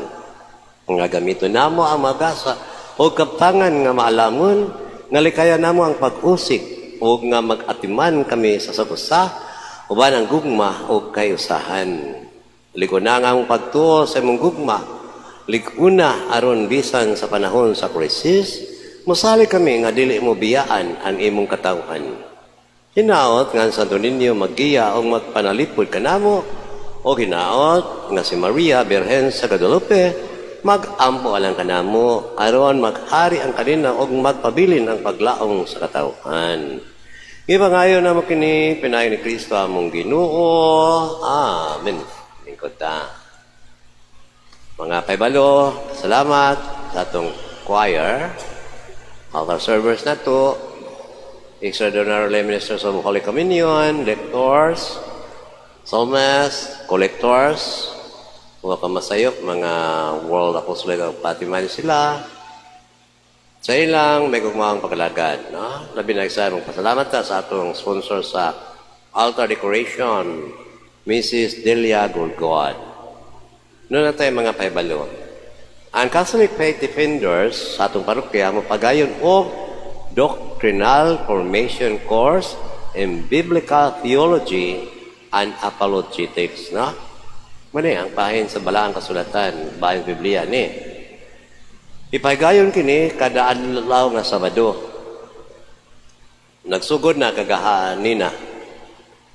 Nga gamito namo ang magasa o kaptangan nga maalamon nga likaya namo ang pag-usik o nga mag-atiman kami sa sabusa uban ang gugma o kayusahan. Liko na nga ang pagtuo sa imong gugma, likuna aron bisan sa panahon sa krisis, musali kami nga dili mo biyaan ang imong katawhan. Hinaot nga Santo Niño maggiya o magpanalipod kanamo o hinaot nga si Maria Birhen sa Guadalupe mag-ampo alang kanamo aron maghari ang kanina o magpabilin ang paglaong sa katawhan. Ipangayo na mo kini pinayon ni Kristo among Ginoo. Amen. Lingkod ta. Mga paibalo, salamat sa atong choir, altar servers na to, extraordinary lay ministers of Holy Communion, lectors, psalmists, collectors, mga kamasayok, mga World Apostolic of Fatima sila. Sa ilang may gugmawang pagkalagad. No? Labi na isa mong pasalamat sa atong sponsor sa altar decoration, Mrs. Delia Gulgod. Noon na tayo mga paibalo. Ang Catholic Faith Defenders sa atong parokya mapagayon o Doctrinal Formation Course in Biblical Theology and Apologetics. No? Mani ang pahin sa balaang kasulatan, bahin Biblia ni. Ipagayon kini kada adlaw nga Sabado. Nagsugod na kagahaan nina.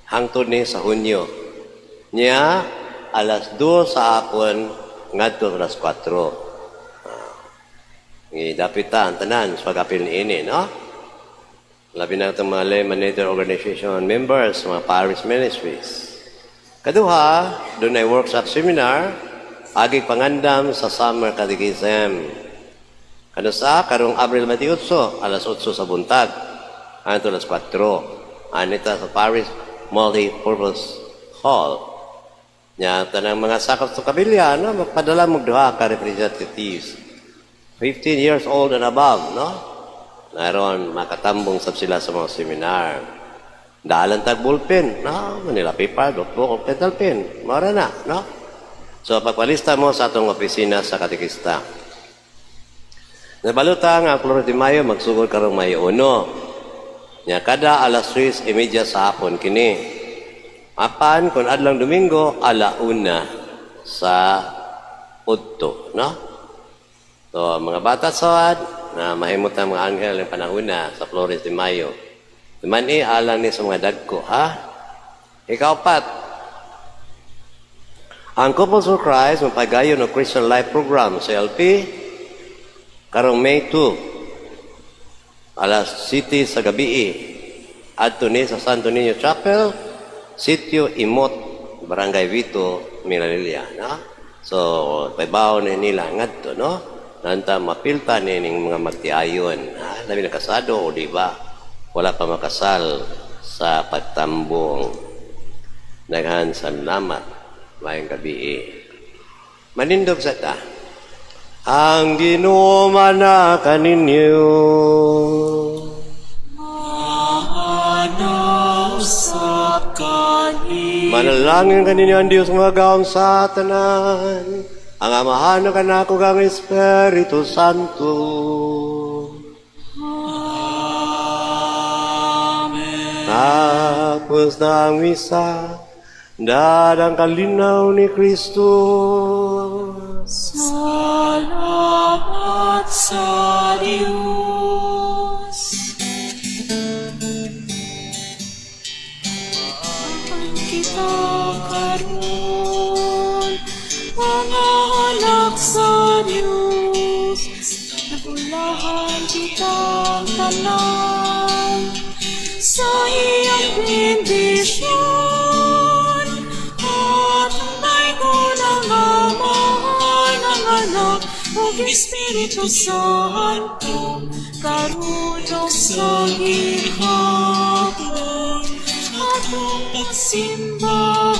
Hangtod ni sa Hunyo. Nya alas 2 sa hapon ngadto alas 4. Dapita ang tanan sa pag-apil ni ini, no? Labi na itong mga lay mandated organization members, mga parish ministries. Kaduha, doon ay workshop seminar, agig pangandam sa summer catechism. Kanusa, karong Abril 28, alas 8 sa buntag, anto alas 4. Anita sa Parish Multi-Purpose Hall. Nya tanang mga sakop sa kabilya, no, magpadala mo duha ka representatives. 15 years old and above, no? Naroon makatambong sab sila sa mga seminar. Dalan tag ballpen, no? Manila paper, notebook, pencil pen. Mara na, no? So pagpalista mo sa atong opisina sa katekista. Nabaluta nga Flores de Mayo magsugod karong Mayo 1. Nya kada alas 3:30 sa hapon kini. Apan kung adlang Domingo, alauna sa Udto, no? So, mga bata sawad, na mahimot ang mga anghel ng panahuna sa Flores de Mayo. Mani, alang ni sa mga dagko, ha? Ikaw, Pat. Ang Couples for Christ, mapagayon ng Christian Life Program sa LP, karong May 2, alas 7 sa gabi, adto ni sa Santo Niño Chapel, Sitio Imot, Barangay Vito, Milanilia, no? So, paibaw na nila ngadto, no? Nanta mapilta ning mga magtiayon, ha? Labi na kasado o di ba? Wala pa makasal sa pagtambong Daghan salamat. Mayong gabi. Manindog sa ta. Ang Ginoo mana kaninyo. Mahanaw sa kanin. Manalangin kaninyo ang Diyos mga gaong sa tanan. Ang amahan na kanako kang Espiritu Santo. Amen. Tapos na ang misa, dadang kalinaw ni Kristo. Salamat sa Diyos. Ang kita karon, mga anak sa Diyos, nagulahan kitang tanan sa iyang bendisyon. At tunay ko ng Ama, ng Anak, ug Espiritu Santo, karon sa gihapon, atong pagsimba.